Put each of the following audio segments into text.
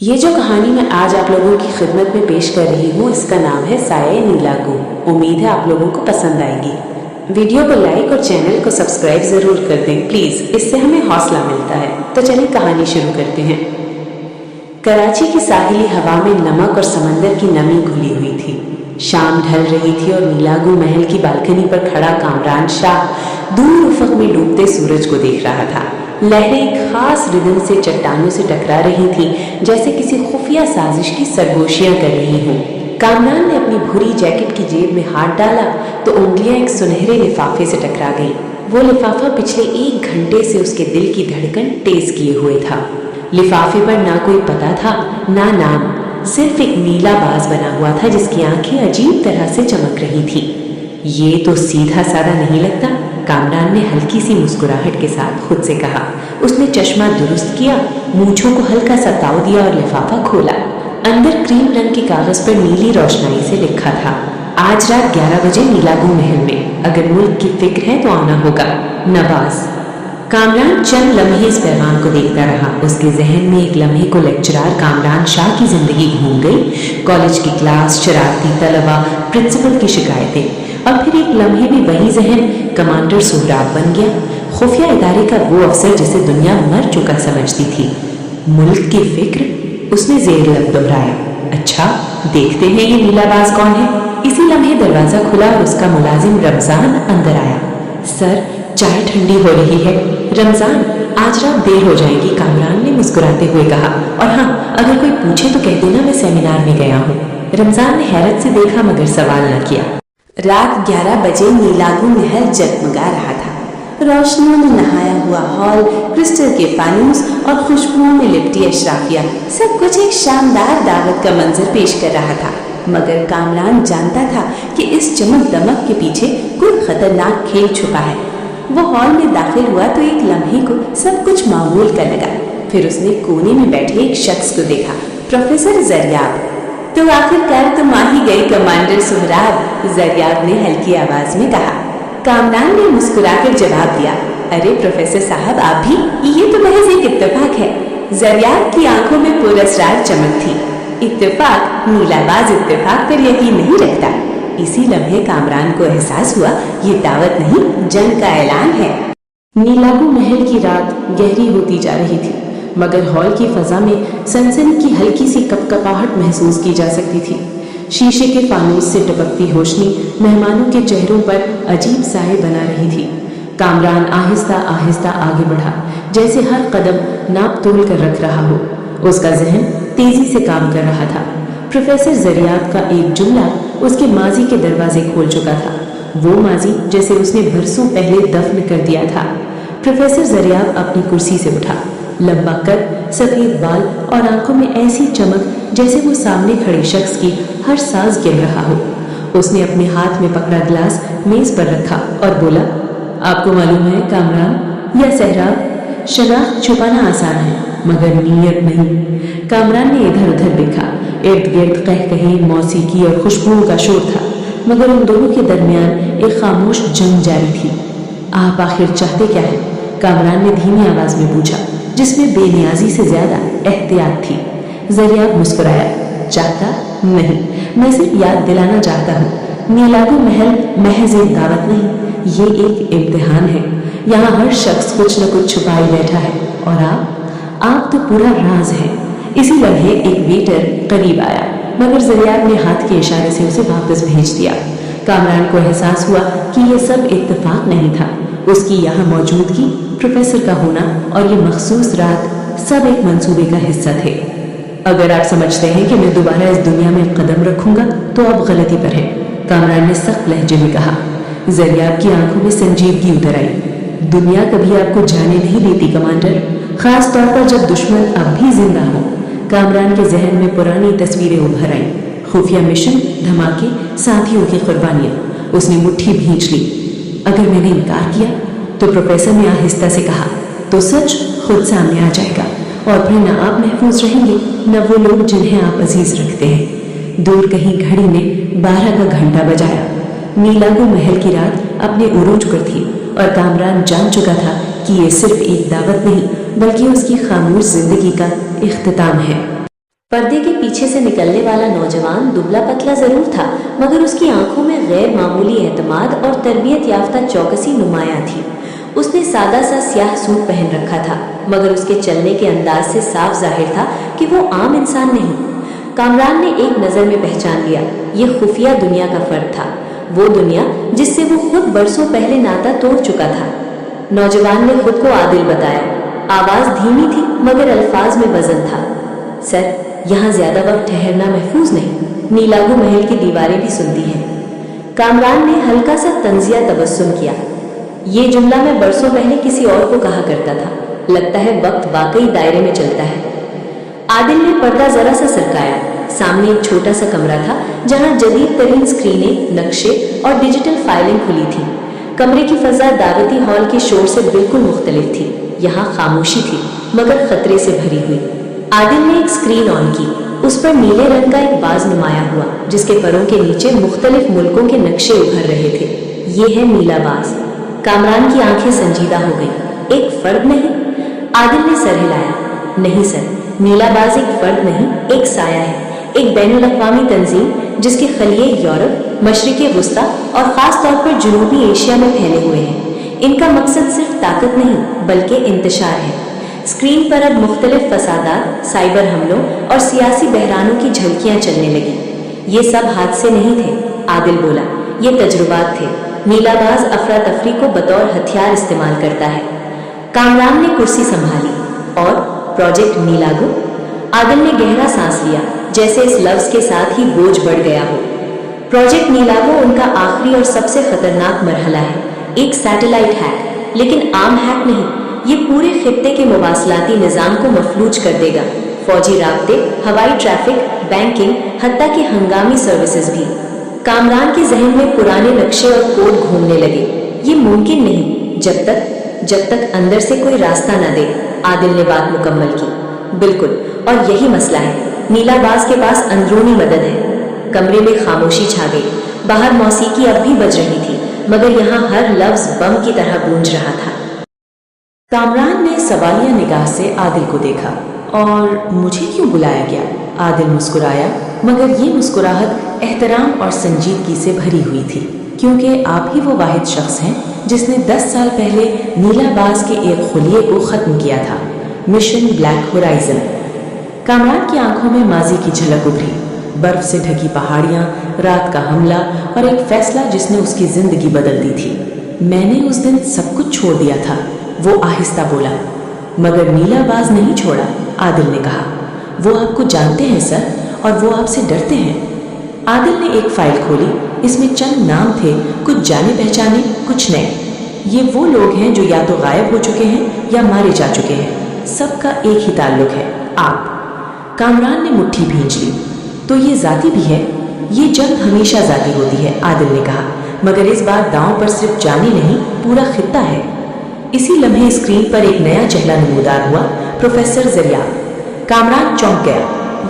یہ جو کہانی میں آج آپ لوگوں کی خدمت میں پیش کر رہی ہوں اس کا نام ہے سائے نیلاگو۔ امید ہے آپ لوگوں کو پسند آئے گی۔ ویڈیو کو لائک اور چینل کو سبسکرائب ضرور کر دیں پلیز، اس سے ہمیں حوصلہ ملتا ہے۔ تو چلیں کہانی شروع کرتے ہیں۔ کراچی کی ساحلی ہوا میں نمک اور سمندر کی نمی گھلی ہوئی تھی۔ شام ڈھل رہی تھی اور نیلاگو محل کی بالکنی پر کھڑا کامران شاہ دور افق میں ڈوبتے سورج کو دیکھ رہا تھا۔ لہریں ایک خاص ردم سے چٹانوں سے ٹکرا رہی تھیں، جیسے کسی خفیہ سازش کی سرگوشیاں کر رہی ہوں۔ کامران نے اپنی بھوری جیکٹ کی جیب میں ہاتھ ڈالا تو انگلیاں ایک سنہرے لفافے سے ٹکرا گئیں۔ وہ لفافہ پچھلے 1 گھنٹے سے اس کے دل کی دھڑکن تیز کیے ہوئے تھا۔ لفافے پر نہ کوئی پتہ تھا نہ نام، صرف ایک نیلا باز بنا ہوا تھا جس کی آنکھیں عجیب طرح سے چمک رہی تھی۔ یہ تو سیدھا سادہ نہیں لگتا، کامران نے ہلکی سی مسکراہٹ کے ساتھ خود سے کہا۔ اس نے چشمہ درست کیا، مونچھوں کو ہلکا سا تاؤ دیا اور لفافہ کھولا۔ اندر کریم رنگ کے کاغذ پر نیلی روشنائی سے لکھا تھا، آج رات 11 بجے نیلاگو محل میں، اگر ملک کی فکر ہے تو آنا ہوگا، نواز۔ کامران چند لمحے اس پیغام کو دیکھتا رہا۔ اس کے ذہن میں ایک لمحے کو لیکچرار کامران شاہ کی زندگی گھوم گئی، کالج کی کلاس، شرارتی طلبہ، پرنسپل کی شکایتیں، اور پھر ایک لمحے بھی وہی ذہن کمانڈر سہراب بن گیا، خفیہ ادارے کا وہ افسر جسے دنیا مر چکا سمجھتی تھی۔ ملک کی فکر، اس نے زیر لب دہرایا۔ اچھا دیکھتے ہیں یہ نیلا باز کون ہے۔ اسی لمحے دروازہ کھلا اور اس کا ملازم رمضان اندر آیا۔ سر چائے ٹھنڈی ہو رہی ہے۔ رمضان، آج رات دیر ہو جائے گی، کامران نے مسکراتے ہوئے کہا، اور ہاں اگر کوئی پوچھے تو کہہ دینا میں سیمینار میں گیا ہوں۔ رمضان نے حیرت سے دیکھا مگر سوال نہ کیا۔ رات 11 بجے نیلاگو محل جگمگا رہا تھا۔ روشنیوں میں نہایا ہوا ہال، کرسٹل کے فانوس اور خوشبوؤں میں لپٹی اشرافیہ، سب کچھ ایک شاندار دعوت کا منظر پیش کر رہا تھا۔ مگر کامران جانتا تھا کہ اس چمک دمک کے پیچھے کوئی خطرناک کھیل چھپا ہے۔ وہ ہال میں داخل ہوا تو ایک لمحے کو سب کچھ معمول کا لگا۔ پھر اس نے کونے میں بیٹھے ایک شخص کو دیکھا، پروفیسر زریاب۔ تو آخر کار تم آ ہی گئی کمانڈر سہراب، زریاب نے ہلکی آواز میں کہا۔ کامران نے مسکرا کر جواب دیا، ارے پروفیسر صاحب آپ بھی، یہ تو محض ایک اتفاق ہے۔ زریاب کی آنکھوں میں پراسرار چمک تھی۔ اتفاق؟ نیلا باز اتفاق پر یقین نہیں رکھتا۔ اسی لمحے کامران کو احساس ہوا یہ دعوت نہیں، جنگ کا اعلان ہے۔ نیلاگو محل کی رات گہری ہوتی جا رہی تھی، مگر ہال کی فضا میں سنسنی کی ہلکی سی کپکپاہٹ محسوس کی جا سکتی تھی۔ شیشے کے فانوس سے ٹپکتی روشنی مہمانوں کے چہروں پر عجیب سائے بنا رہی تھی۔ کامران آہستہ آہستہ آگے بڑھا، جیسے ہر قدم ناپ تول کر رکھ رہا ہو۔ اس کا ذہن تیزی سے کام کر رہا تھا۔ پروفیسر زریاب کا ایک جملہ اس کے ماضی کے دروازے کھول چکا تھا، وہ ماضی جسے اس نے برسوں پہلے دفن کر دیا تھا۔ پروفیسر زریاب اپنی کرسی سے اٹھا، لمبا قد، سفید بال اور آنکھوں میں ایسی چمک جیسے وہ سامنے کھڑے شخص کی ہر سانس گن رہا ہو۔ اس نے اپنے ہاتھ میں پکڑا گلاس میز پر رکھا اور بولا، آپ کو معلوم ہے کامران یا سہراب، شناخت چھپانا آسان ہے مگر نیت نہیں۔ کامران نے ادھر ادھر دیکھا، ارد گرد قہقہے، موسیقی اور خوشبوؤں کا شور تھا، مگر ان دونوں کے درمیان ایک خاموش جنگ جاری تھی۔ آپ آخر چاہتے کیا ہیں؟ کامران نے دھیمی آواز میں پوچھا، جس میں بے نیازی سے زیادہ احتیاط تھی۔ زریاب مسکرایا، چاہتا نہیں، میں صرف یاد دلانا چاہتا ہوں، نیلاگو محل محض ایک دعوت نہیں، یہ ایک امتحان ہے۔ یہاں ہر شخص کچھ نہ کچھ چھپائے بیٹھا ہے، اور آپ تو پورا راز ہے۔ اسی لمحے ایک ویٹر قریب آیا، مگر زریاب نے ہاتھ کے اشارے سے اسے واپس بھیج دیا۔ کامران کو احساس ہوا کہ یہ سب اتفاق نہیں تھا، اس کی یہاں موجودگی، پروفیسر کا ہونا اور یہ مخصوص رات سب ایک منصوبے کا حصہ تھے۔ اگر آپ سمجھتے ہیں کہ میں دوبارہ اس دنیا میں قدم رکھوں گا تو آپ غلطی پر ہیں، کامران نے سخت لہجے میں کہا۔ زریاب کی آنکھوں میں سنجیدگی اتر آئی۔ دنیا کبھی آپ کو جانے نہیں دیتی کمانڈر، خاص طور پر جب دشمن اب بھی زندہ ہو۔ کامران کے ذہن میں پرانی تصویریں ابھر آئیں، خفیہ مشن، دھماکے، ساتھیوں کی قربانیاں۔ اس نے مٹھی بھینچ لی۔ اگر میں نے انکار کیا تو پروفیسر نے آہستہ سے کہا، تو سچ خود سامنے آ جائے گا، اور پھر نہ آپ محفوظ رہیں گے نہ وہ لوگ جنہیں آپ عزیز رکھتے ہیں۔ دور کہیں گھڑی نے 12 کا گھنٹا بجایا۔ نیلاگو محل کی رات اپنے عروج پر تھی، اور کامران جان چکا تھا کہ یہ صرف ایک دعوت نہیں بلکہ اس کی خاموش زندگی کا اختتام ہے۔ पर्दे के पीछे से निकलने वाला नौजवान दुबला पतला जरूर था, मगर उसकी आंखों में गैर मामूली एतमाद और तरबियत याफ्ता चौकसी नुमायां थी। उसने सादा सा स्याह सूट पहन रखा था, मगर उसके चलने के अंदाज से साफ जाहिर था कि वो आम इंसान नहीं। कामरान ने एक नज़र में पहचान लिया, ये खुफिया दुनिया का फर्द था, वो दुनिया जिससे वो खुद बरसों पहले नाता तोड़ चुका था। नौजवान ने खुद को आदिल बताया। आवाज़ धीमी थी मगर अल्फाज में वजन था। सर, यहाँ ज्यादा वक्त ठहरना महफूज नहीं, नीलागू महल की दीवारें भी सुनती हैं। कामरान ने हल्का सा तंजिया तबस्सुम किया। ये जुमला मैं बरसों पहले किसी और को कहा करता था। लगता है वक्त वाकई दायरे में चलता है। आदिल ने पर्दा जरा सा सरकाया। सामने एक छोटा सा कमरा था जहां जदीद तरीन स्क्रीनें, नक्शे और डिजिटल फाइलिंग खुली थी। कमरे की फजा दावती हॉल के शोर से बिल्कुल मुख्तलिफ थी। यहाँ खामोशी थी मगर खतरे से भरी हुई। आदिल ने एक स्क्रीन ऑन की। उस पर नीले रंग का एक बाज नुमाया हुआ, जिसके परों के नीचे मुख्तलिफ मुल्कों के नक्शे उभर रहे थे। ये है नीला बाज। कामरान की आंखें संजीदा हो गई। एक फर्द नहीं? आदिल ने सर हिलाया। नहीं सर, नीला बाज एक फर्द नहीं, एक साया है, एक बैनुल अक़वामी तंजीम जिसके खलिए यूरोप, मशरिक़ वुस्ता और ख़ास तौर पर जनूबी एशिया में फैले हुए हैं। इनका मकसद सिर्फ ताकत नहीं बल्कि इंतशार है। स्क्रीन पर अब मुख्तलिफ फसादात, साइबर हमलों और सियासी बहरानों की झलकियां चलने लगी। ये सब हादसे नहीं थे, आदिल बोला, ये तजुर्बात थे। नीलाबाज अफरा तफरी को बतौर हथियार इस्तेमाल करता है। कामरान ने कुर्सी संभाली। और प्रोजेक्ट नीलागू? आदिल ने गहरा सांस लिया, जैसे इस लफ्ज के साथ ही बोझ बढ़ गया हो। प्रोजेक्ट नीलागू उनका आखिरी और सबसे खतरनाक मरहला है। एक सैटेलाइट हैक, लेकिन आम हैक नहीं। ये पूरे खित्ते के मुवासलाती निज़ाम को मफलूज कर देगा। फौजी राब्ते, हवाई ट्रैफिक, बैंकिंग, हत्ता कि हंगामी सर्विसेज भी। कामरान के जहन में पुराने नक्शे और कोड घूमने लगे। ये मुमकिन नहीं जब तक अंदर से कोई रास्ता न दे। आदिल ने बात मुकम्मल की। बिल्कुल, और यही मसला है। नीलाबाज के पास अंदरूनी मदद है। कमरे में खामोशी छा गई। बाहर मौसीकी अब भी बज रही थी, मगर यहाँ हर लफ्ज बम की तरह गूंज रहा था। कामरान ने सवालिया निगाह से आदिल को देखा। और मुझे क्यों बुलाया गया? आदिल मुस्कुराया, मगर ये मुस्कुराहट एहतराम और संजीदगी से भरी हुई थी, क्योंकि आप ही वो वाहिद शख्स हैं जिसने 10 साल पहले नीलाबाज के एक खुलिये को ख़त्म किया था, मिशन ब्लैक होराइजन। कामरान की आंखों में माजी की झलक उभरी। बर्फ से ढकी पहाड़ियाँ, रात का हमला और एक फैसला जिसने उसकी जिंदगी बदल दी थी। मैंने उस दिन सब कुछ छोड़ दिया था, वो आहिस्ता बोला। मगर नीलाबाज नहीं छोड़ा, आदिल ने कहा। वो आपको जानते हैं सर, और वो आपसे डरते हैं। आदिल ने एक फाइल खोली। इसमें चंद नाम थे, कुछ जाने पहचाने, कुछ नए। ये वो लोग हैं जो या तो गायब हो चुके हैं या मारे जा चुके हैं। सबका एक ही ताल्लुक है, आप। कामरान ने मुट्ठी भींच ली। तो ये जाती भी है? ये जंग हमेशा जाती होती है, आदिल ने कहा, मगर इस बार दांव पर सिर्फ जानी नहीं, पूरा खित्ता है। इसी लम्हे स्क्रीन पर एक नया चेहरा नमूदार हुआ, प्रोफेसर ज़रिया। कामरान चौंक गया।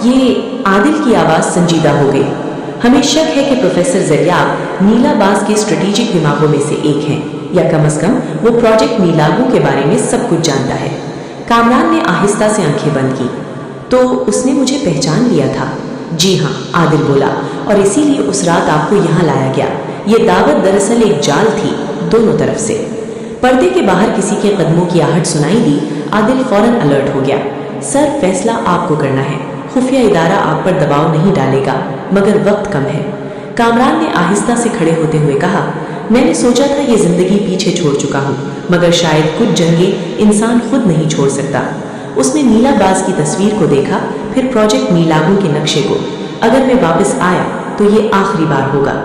ये आदिल की आवाज़ संजीदा हो गई। हमें शक है कि प्रोफेसर ज़रिया नीलाबाज के स्ट्रेटेजिक दिमागों में से एक हैं, या कम अज़ कम वो प्रोजेक्ट नीलागू के बारे में सब कुछ जानता है। कामरान ने आहिस्ता से आंखें बंद की। तो उसने मुझे पहचान लिया था? जी हाँ, आदिल बोला, और इसीलिए उस रात आपको यहाँ लाया गया। ये दावत दरअसल एक जाल थी, दोनों तरफ से। पर्दे के बाहर किसी के कदमों की आहट सुनाई दी। आदिल फौरन अलर्ट हो गया। सर, फैसला आपको करना है। खुफिया इदारा आप पर दबाव नहीं डालेगा, मगर वक्त कम है। कामरान ने आहिस्ता से खड़े होते हुए कहा, मैंने सोचा था ये जिंदगी पीछे छोड़ चुका हूँ, मगर शायद कुछ जंगें इंसान खुद नहीं छोड़ सकता। उसने नीलाबाज की तस्वीर को देखा, फिर प्रोजेक्ट नीलागू के नक्शे को। अगर मैं वापस आया तो ये आखिरी बार होगा।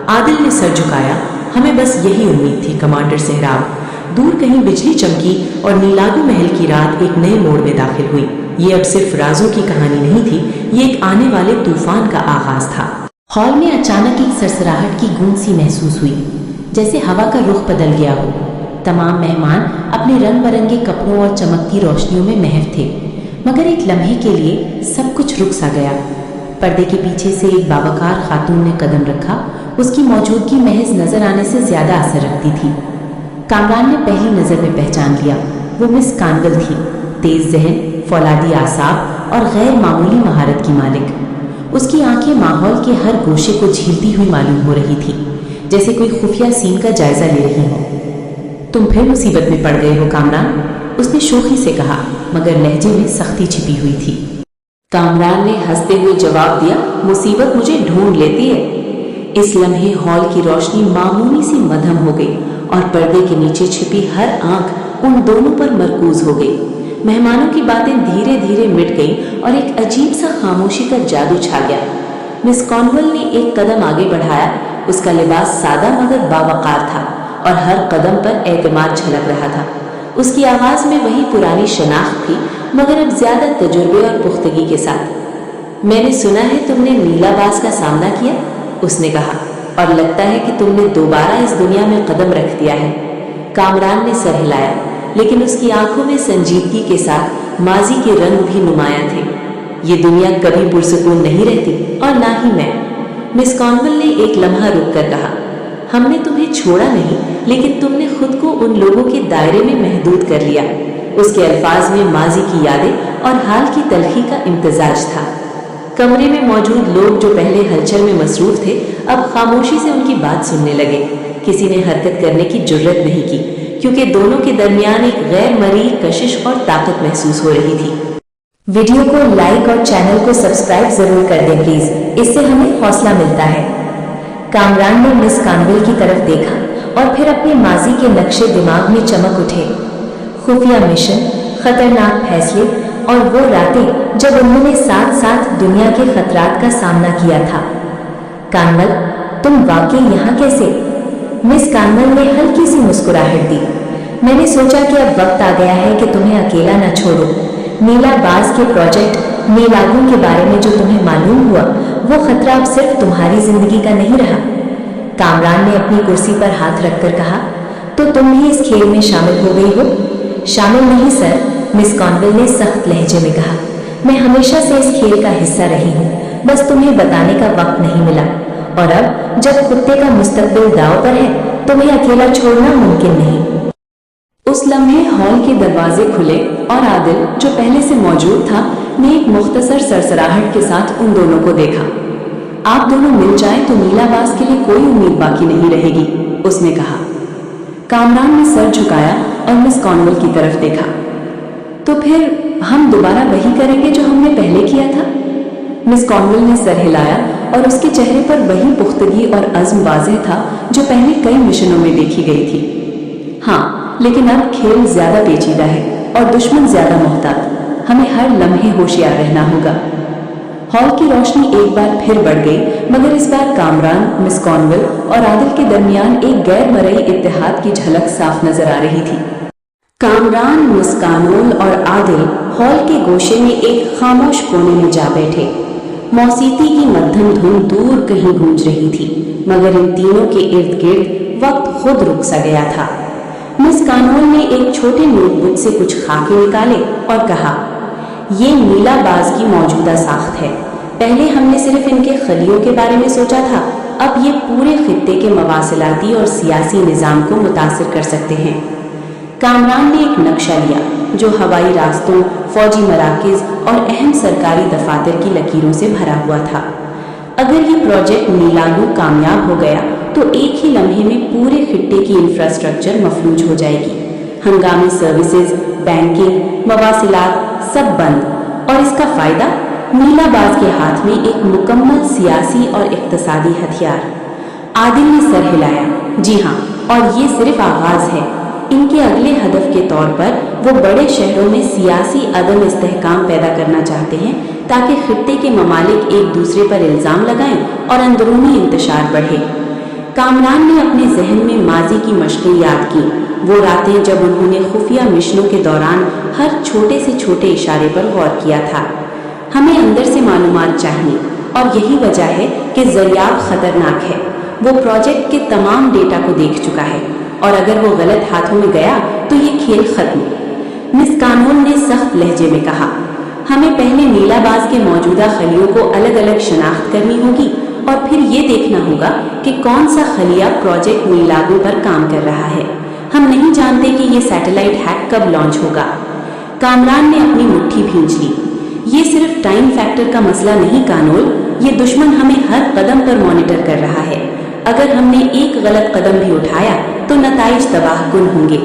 आदिल ने सर झुकाया। हमें बस यही उम्मीद थी, कमांडर सहराब। दूर कहीं बिजली चमकी और नीलागू महल की रात एक नए मोड़ में दाखिल हुई। ये अब सिर्फ राजों की कहानी नहीं थी, ये एक आने वाले तूफान का आगाज था। हॉल में अचानक एक सरसराहट की गूंज सी महसूस हुई, जैसे हवा का रुख बदल गया हो। तमाम मेहमान अपने रंग बिरंगे कपड़ों और चमकती रोशनियों में महव थे, मगर एक लम्हे के लिए सब कुछ रुक सा गया। पर्दे के पीछे से एक बावकार खातून ने कदम रखा। उसकी मौजूदगी महज नजर आने से ज्यादा असर रखती थी। कामरान ने पहली नजर में पहचान लिया। वो मिस कानवल थी। तेज जहन, फौलादी आसाब और गैर मामूली महारत की मालिक। उसकी आंखें माहौल के हर गोशे को झीलती हुई मालूम हो रही थी, जैसे कोई खुफिया सीन का जायजा ले रही हो। तुम फिर मुसीबत में पड़ गए हो कामरान, उसने शोखी से कहा, मगर लहजे में सख्ती छिपी हुई थी। कामरान ने हंसते हुए जवाब दिया, मुसीबत मुझे ढूंढ लेती है। इस लम्हे हॉल की रोशनी मामूली सी मध्यम हो गई और पर्दे के नीचे छिपी हर आंख उन दोनों पर मरकूज हो गई। मेहमानों की बातें धीरे धीरे मिट गईं और एक अजीब सा खामोशी का जादू छा गया। मिस कॉर्नवल ने एक कदम आगे बढ़ाया। उसका लिबास सादा मगर बावकार था और हर कदम पर एतमाद झलक रहा था। उसकी आवाज में वही पुरानी शनाख्त थी, मगर अब ज्यादा तजुर्बे और पुख्तगी के साथ। मैंने सुना है तुमने नीलाबाज का सामना किया, उसने कहा, और लगता है कि तुमने दोबारा इस दुनिया में कदम रख दिया है। कामरान ने सर हिलाया, लेकिन उसकी आंखों में संजीदगी के साथ माजी के रंग भी नुमाया थे। ये दुनिया कभी पुरसुकून नहीं रहती और ना ही मैं। मिस कॉर्नवल ने एक लम्हा रुक कर कहा, हमने तुम्हें छोड़ा नहीं, लेकिन तुमने खुद को उन लोगों के दायरे में महदूद कर लिया। उसके अल्फाज में माजी की यादें और हाल की तलखी का इम्तिजाज था। कमरे में मौजूद लोग जो पहले हलचल में मसरूफ थे, अब खामोशी से उनकी बात सुनने लगे। किसी ने हरकत करने की जुर्रत नहीं की, क्योंकि दोनों के दरमियान एक गैर मरी कशिश और ताकत महसूस हो रही थी। वीडियो को लाइक और चैनल को सब्सक्राइब जरूर कर दें प्लीज, इससे हमें हौसला मिलता है। कामरान ने मिस कॉर्नवल की तरफ देखा और फिर अपने माजी के नक्शे दिमाग में चमक उठे। खुफिया मिशन, खतरनाक फैसले और वो रातें जब उन्होंने साथ साथ दुनिया के खतरात का सामना किया था। कॉर्नवल, तुम वाकई यहाँ कैसे? मिस कॉर्नवल ने हल्की सी मुस्कुराहट दी। मैंने सोचा कि अब वक्त आ गया है कि तुम्हें अकेला न छोड़ो। नीलाबाज के प्रोजेक्ट नीलागू के बारे में जो तुम्हें मालूम हुआ, वो खतरा अब सिर्फ तुम्हारी जिंदगी का नहीं रहा। कामरान ने अपनी कुर्सी पर हाथ रखकर कहा, तो तुम भी इस खेल में शामिल हो गई हो? शामिल नहीं सर, मिस कॉर्नवल ने सख्त लहजे में कहा। मैं हमेशा से इस खेल का हिस्सा रही हूँ, बस तुम्हें बताने का वक्त नहीं मिला। और अब जब कुत्ते का मुस्तकबिल दांव पर है, तुम्हें अकेला छोड़ना मुमकिन नहीं। उस लम्हे हॉल के दरवाजे खुले और आदिल, जो पहले से मौजूद था, ने एक मुख्तसर सरसराहट के साथ उन दोनों को देखा। आप दोनों मिल जाएं तो नीलाबाज के लिए कोई उम्मीद बाकी नहीं रहेगी, उसने कहा। कामरान ने सर झुकाया और मिस कॉर्नवल की तरफ देखा। तो फिर हम दोबारा वही करेंगे जो हमने पहले किया था? मिस कॉर्नवल ने सर हिलाया और उसके चेहरे पर वही पुख्तगी और अज़्म वाज़ेह था जो पहले कई मिशनों में देखी गई थी। हाँ, लेकिन अब खेल ज्यादा पेचीदा है और दुश्मन ज्यादा मोहतात। हमें हर लम्हे होशियार रहना होगा। हॉल की रोशनी एक बार फिर बढ़ गई, मगर इस बार कामरान, मिस कॉर्नवल और आदिल के दरमियान एक गैर मरई इत्तेहाद की झलक साफ नजर आ रही थी। कामरान, मिस कॉर्नवल और आदिल हॉल के गोशे में एक खामोश कोने में जा बैठे। मौसीकी की मध्यम धुन दूर कहीं गूंज रही थी, मगर इन तीनों के इर्द गिर्द वक्त खुद रुक सा गया था। मिस कॉर्नवल ने एक छोटे नोटबुक से कुछ खाके निकाले और कहा, ये नीलाबाज की मौजूदा साख्त है। पहले हमने सिर्फ इनके खलियों के बारे में सोचा था, अब ये पूरे खित्ते के मवासिलाती और सियासी निज़ाम को मुतासिर कर सकते हैं। कामरान ने एक नक्शा लिया जो हवाई रास्तों, फौजी मराकज़ और अहम सरकारी दफातर की लकीरों से भरा हुआ था। अगर ये प्रोजेक्ट नीलागू कामयाब हो गया तो एक ही लम्हे में पूरे खित्ते की इंफ्रास्ट्रक्चर मफलूज हो जाएगी। हंगामी सर्विसेज, बैंकिंग, मवासिलात सब बंद। और इसका फायदा नीलाबाज के हाथ में एक मुकम्मल सियासी और इक्तसादी हथियार। आदिल ने सर हिलाया। जी हाँ, और ये सिर्फ आगाज है। इनके अगले हदफ के तौर पर वो बड़े शहरों में सियासी अदम इस्तेहकाम पैदा करना चाहते हैं, ताकि खित्ते के ममालिक एक दूसरे पर इल्ज़ाम लगाएं और अंदरूनी इंतशार बढ़े। कामरान ने अपने जहन में माजी की मशक़ें याद की, वो रातें जब उन्होंने खुफिया मिशनों के दौरान हर छोटे से छोटे इशारे पर गौर किया था। हमें अंदर से मालूमात चाहिए, और यही वजह है कि ज़रियाब खतरनाक है। वो प्रोजेक्ट के तमाम डेटा को देख चुका है, और अगर वो गलत हाथों में गया तो ये खेल खत्म। मिस कॉर्नवल ने सख्त लहजे में कहा, हमें पहले नीलाबाज के मौजूदा खलियों को अलग अलग शनाख्त करनी होगी, और फिर ये देखना होगा कि कौन सा खलिया प्रोजेक्ट नीलागू पर काम कर रहा है। हम नहीं जानते कि ये सैटेलाइट हैक कब लॉन्च होगा। कामरान ने अपनी मुट्ठी भींच ली। ये सिर्फ टाइम फैक्टर का मसला नहीं कानोल, ये दुश्मन हमें हर कदम पर मॉनिटर कर रहा है। अगर हमने एक गलत कदम भी उठाया तो नताइज तबाहकुन होंगे।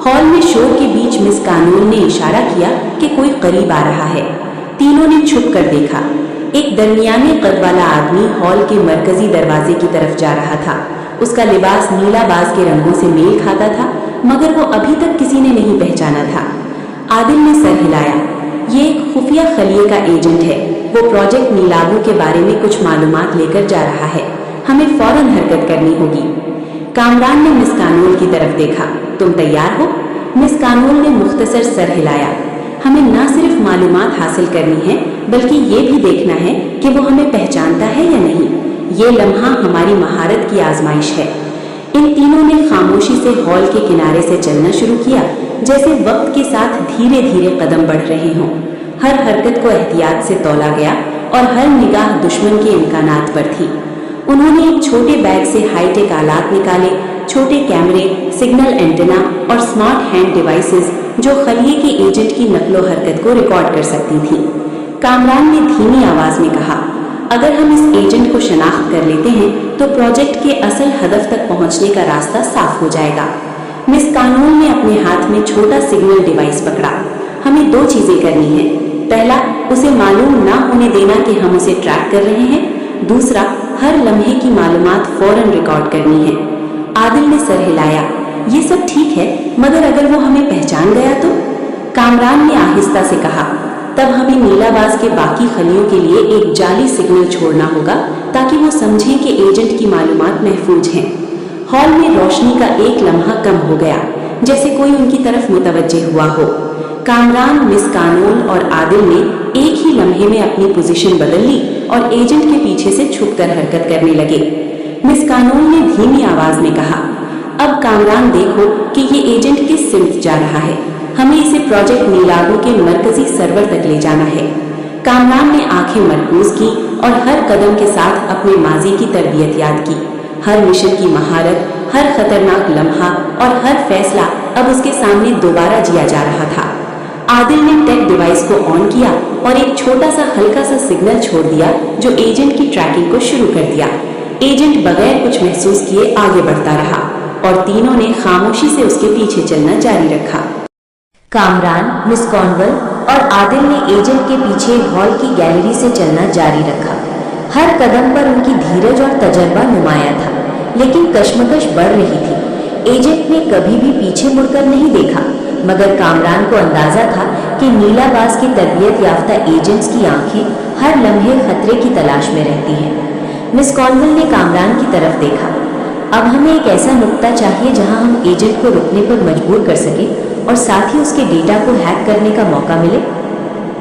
हॉल में शोर के बीच मिस कानोल ने इशारा किया कि कोई करीब आ रहा है। तीनों ने छुप कर देखा। एक दरमियाने कद वाला आदमी हॉल के मरकजी दरवाजे की तरफ जा रहा था। उसका लिबास नीला बाज के रंगों से मेल खाता था, मगर वो अभी तक किसी ने नहीं पहचाना था। आदिल ने सर हिलाया। ये एक खुफिया खलिए का एजेंट है। वो प्रोजेक्ट नीलागू के बारे में कुछ मालूमात लेकर जा रहा है। हमें फौरन हरकत करनी होगी। कामरान ने मिस कानूल की तरफ देखा। तुम तैयार हो? मिस कानूल ने मुख्तसर सर हिलाया। हमें न सिर्फ मालूमात हासिल करनी है, बल्कि ये भी देखना है कि वो हमें पहचानता है या नहीं। ये लम्हा हमारी महारत की आजमाइश है। इन तीनों ने खामोशी से हॉल के किनारे से चलना शुरू किया, जैसे वक्त के साथ धीरे धीरे कदम बढ़ रहे हों। हर हरकत को एहतियात से तौला गया और हर निगाह दुश्मन के इम्कानात पर थी। उन्होंने एक छोटे बैग से हाईटेक आलात निकाले, छोटे कैमरे, सिग्नल एंटेना और स्मार्ट हैंड डिवाइसेस जो खलिए के एजेंट की नकलो हरकत को रिकॉर्ड कर सकती थी। कामरान ने धीमी आवाज में कहा, अगर हम इस एजेंट को शनाख्त कर लेते हैं तो प्रोजेक्ट के असल हदफ तक पहुंचने का रास्ता साफ हो जाएगा। मिस कानून ने अपने हाथ में छोटा सिग्नल डिवाइस पकड़ा। हमें दो चीजें करनी है। पहला, उसे मालूम ना होने देना कि हम उसे ट्रैक कर रहे हैं। दूसरा, हर लम्हे की मालूमात फौरन रिकॉर्ड करनी है। आदिल ने सर हिलाया। ये सब ठीक है, मगर अगर वो हमें पहचान गया तो? कामरान ने आहिस्ता से कहा, तब हमें नीलाबाज के बाकी खलियों के लिए एक जाली सिग्नल छोड़ना होगा ताकि वो समझें कि एजेंट की मालूमात महफूज हैं। हॉल में रोशनी का एक लम्हा कम हो गया, जैसे कोई उनकी तरफ मुतवज्जे हुआ हो। कामरान, मिस कानून और आदिल ने एक ही लम्हे में अपनी पोजीशन बदल ली और एजेंट के पीछे से छुपकर हरकत करने लगे। मिस कानून ने धीमी आवाज में कहा, अब कामरान देखो कि ये एजेंट किस सिमत जा रहा है। हमें इसे प्रोजेक्ट नीलागू के मरकजी सर्वर तक ले जाना है। कामरान ने आंखें मरकूज की और हर कदम के साथ अपने माजी की तरबियत याद की। हर मिशन की महारत, हर खतरनाक लम्हा और हर फैसला अब उसके सामने दोबारा जिया जा रहा था। आदिल ने टेक डिवाइस को ऑन किया और एक छोटा सा हल्का सा सिग्नल छोड़ दिया जो एजेंट की ट्रैकिंग को शुरू कर दिया। एजेंट बगैर कुछ महसूस किए आगे बढ़ता रहा और तीनों ने खामोशी से उसके पीछे चलना जारी रखा। कामरान, मिस कॉर्नवल और आदिल ने एजेंट के पीछे हॉल की गैलरी से चलना जारी रखा। हर कदम पर उनकी धीरज और तजर्बा नुमाया था, लेकिन कश्मकश बढ़ रही थी। एजेंट ने कभी भी पीछे मुड़कर नहीं देखा, मगर कामरान को अंदाजा था कि नीलाबाज की तरबियत याफ्ता एजेंट्स की आंखें हर लम्हे खतरे की तलाश में रहती हैं। मिस कॉर्नवल ने कामरान की तरफ देखा। अब हमें एक ऐसा नुक्ता चाहिए जहां हम एजेंट को रुकने पर मजबूर कर सकें और साथ ही उसके डेटा को हैक करने का मौका मिले।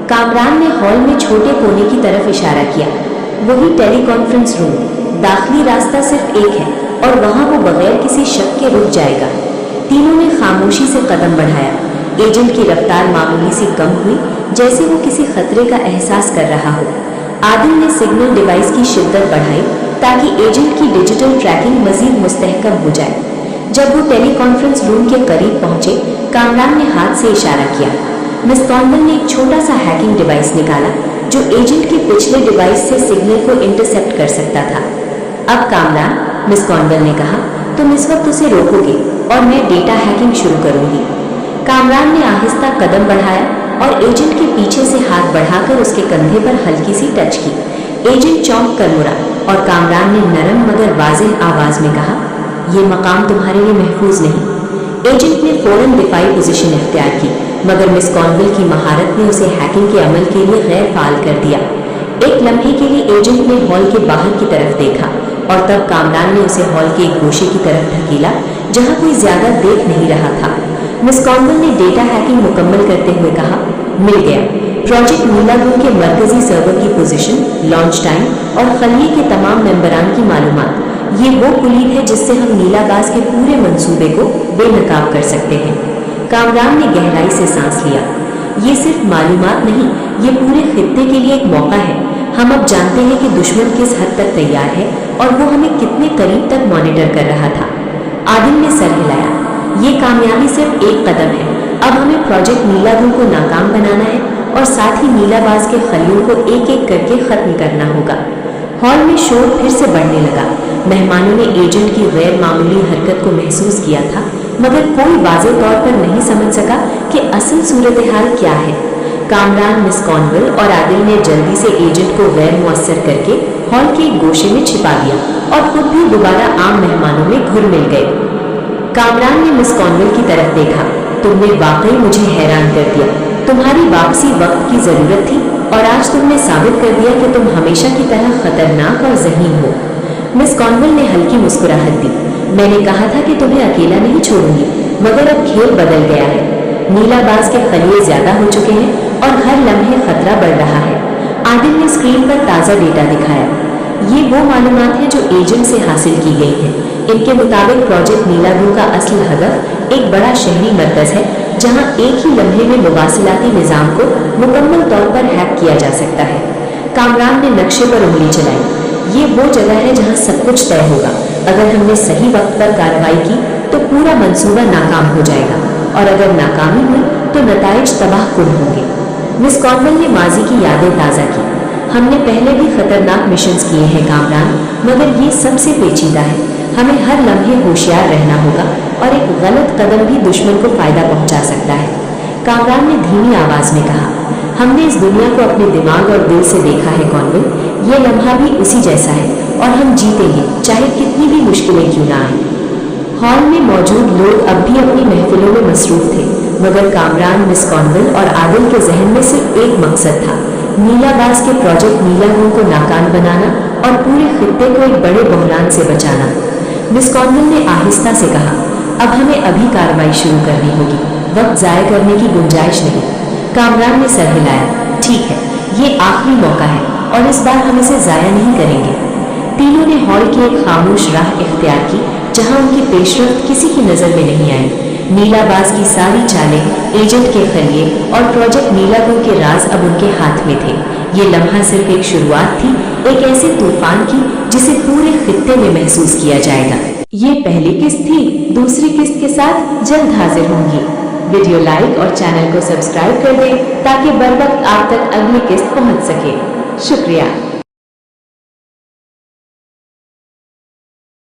कामरान ने हॉल में छोटे कोने की तरफ इशारा किया। वही टेलीकॉन्फ्रेंस रूम। दाखिली रास्ता सिर्फ एक है और वहां वो बगैर किसी शक के रुक जाएगा। तीनों ने खामोशी से कदम बढ़ाया। एजेंट की रफ्तार मामूली सी कम हुई, जैसे वो किसी खतरे का एहसास कर रहा हो। आदिल ने सिग्नल डिवाइस की शिद्दत बढ़ाई ताकि एजेंट की डिजिटल ट्रैकिंग मजीद मुस्तहकम हो जाए। जब वो टेलीकॉन्फ्रेंस रूम के करीब पहुंचे, कामरान ने हाथ से इशारा किया। मिस कॉर्नवल ने एक छोटा सा हैकिंग डिवाइस निकाला जो एजेंट के पिछले डिवाइस से सिग्नल को इंटरसेप्ट कर सकता था। अब कामरान, मिस कॉर्नवल ने कहा, तुम इस वक्त उसे रोकोगे और मैं डेटा हैकिंग शुरू करूंगी। कामरान ने आहिस्ता कदम बढ़ाया और एजेंट के पीछे से हाथ बढ़ाकर उसके कंधे पर हल्की सी टच की। एजेंट चौंक कर मुड़ा और कामरान ने नरम मगर वाज़ेह आवाज में कहा, यह मकाम तुम्हारे लिए महफूज नहीं। एजेंट ने फौरन दिफाई पोजीशन इख्तियार की, मगर मिस कॉर्नवल की महारत ने उसे हैकिंग के अमल के लिए गैर फाल कर दिया। एक लम्हे के लिए एजेंट ने हॉल के बाहर की तरफ देखा और तब कामरान ने उसे हॉल के एक गोशे की तरफ ढकेला जहां कोई ज्यादा देख नहीं रहा था। मिस कॉर्नवल ने डेटा हैकिंग मुकम्मल करते हुए कहा, मिल गया। प्रोजेक्ट नीलागू के मरकजी सर्वर की पोजीशन, लॉन्च टाइम और खलिए के तमाम मेंबरान की मालूमात। ये वो कुलीद है जिससे हम नीलाबाज के पूरे मंसूबे को बेनकाब कर सकते हैं। कामरान ने गहराई से सांस लिया। ये सिर्फ मालूमात नहीं, ये पूरे खित्ते के लिए एक मौका है। हम अब जानते हैं कि दुश्मन किस हद तक तैयार है और वो हमें कितने करीब तक मॉनिटर कर रहा था। आदिल ने सर हिलाया। ये कामयाबी सिर्फ एक कदम है। अब हमें प्रोजेक्ट नीलागू को नाकाम बनाना है और साथ ही नीलाबाज के खलियों को एक एक करके खत्म करना होगा। हॉल में शोर फिर से बढ़ने लगा। मेहमानों ने एजेंट की गैर मामूली हरकत को महसूस किया था, मगर कोई वाज़ेह तौर पर नहीं समझ सका कि असल सूरत हाल क्या है। कामरान, मिस कॉर्नवेल और आदिल ने जल्दी से एजेंट को गैर मुअस्सर करके हॉल के एक गोशे में छिपा दिया और खुद भी दोबारा आम मेहमानों में घुल मिल गए। कामरान ने मिस कॉर्नवेल की तरफ देखा। तुमने वाकई मुझे हैरान कर दिया। तुम्हारी वापसी वक्त की जरूरत थी और आज तुमने साबित कर दिया कि तुम हमेशा की तरह खतरनाक और ज़हीन हो। मिस कॉर्नवेल ने हल्की मुस्कुराहट दी। मैंने कहा था कि तुम्हें अकेला नहीं छोड़ूंगी, मगर अब खेल बदल गया है। नीलाबाज के खलिए ज्यादा हो चुके हैं और हर लम्हे खतरा बढ़ रहा है। आदिल ने स्क्रीन पर ताज़ा डेटा दिखाया। ये वो मालूमात है जो एजेंट से हासिल की गई है। इनके मुताबिक प्रोजेक्ट नीलागू का असल हदफ एक बड़ा शहरी मरकज है, जहां एक ही लम्हे में मुवासिलाती निज़ाम को मुकम्मल तौर पर हैक किया जा सकता है। कामरान ने नक्शे पर उंगली चलाई। ये वो जगह है जहां सब कुछ तय होगा। अगर हमने सही वक्त पर कार्रवाई की तो पूरा मंसूबा नाकाम हो जाएगा, और अगर नाकामी हुई तो नताइज तबाहकुन होंगे। मिस कॉर्नवेल ने माजी की यादें ताज़ा की। हमने पहले भी खतरनाक मिशंस किए हैं कामरान, मगर ये सबसे पेचीदा है। हमें हर लम्हे होशियार रहना होगा और एक गलत कदम भी दुश्मन को फायदा पहुंचा सकता है। कामरान ने धीमी आवाज में कहा, हमने इस दुनिया को अपने दिमाग और दिल से देखा है कॉर्नवेल। ये लम्हा भी उसी जैसा है और हम जीतेंगे, चाहे कितनी भी मुश्किलें क्यों ना आए। हॉल में मौजूद लोग अब भी अपनी महफिलों में मसरूफ थे, मगर कामरान, मिस कॉर्नवेल और आदिल के जहन में सिर्फ एक मकसद था, नीलाबाज के प्रोजेक्ट नीलागू को नाकाम बनाना और पूरे खित्ते को एक बड़े बहरान से बचाना। मिस कॉर्नवेल ने आहिस्ता से कहा, अब हमें अभी कार्रवाई शुरू करनी होगी, वक्त जाया करने की गुंजाइश नहीं। कामरान ने सर हिलाया। ठीक है, ये आखिरी मौका है और इस बार हम इसे जाया नहीं करेंगे। तीनों ने हॉल की एक खामोश राह इख्तियार की, जहां उनकी पेशरफ्त किसी की नजर में नहीं आई। नीलाबाज की सारी चालें, एजेंट के खलिए और प्रोजेक्ट नीलागू के राज अब उनके हाथ में थे। ये लम्हा सिर्फ एक शुरुआत थी, एक ऐसे तूफान की जिसे पूरे खित्ते में महसूस किया जाएगा। ये पहली किस्त थी। दूसरी किस्त के साथ जल्द हाजिर होंगी। वीडियो लाइक और चैनल को सब्सक्राइब कर दें ताकि बर वक्त आप तक अगली किस्त पहुंच सके। शुक्रिया।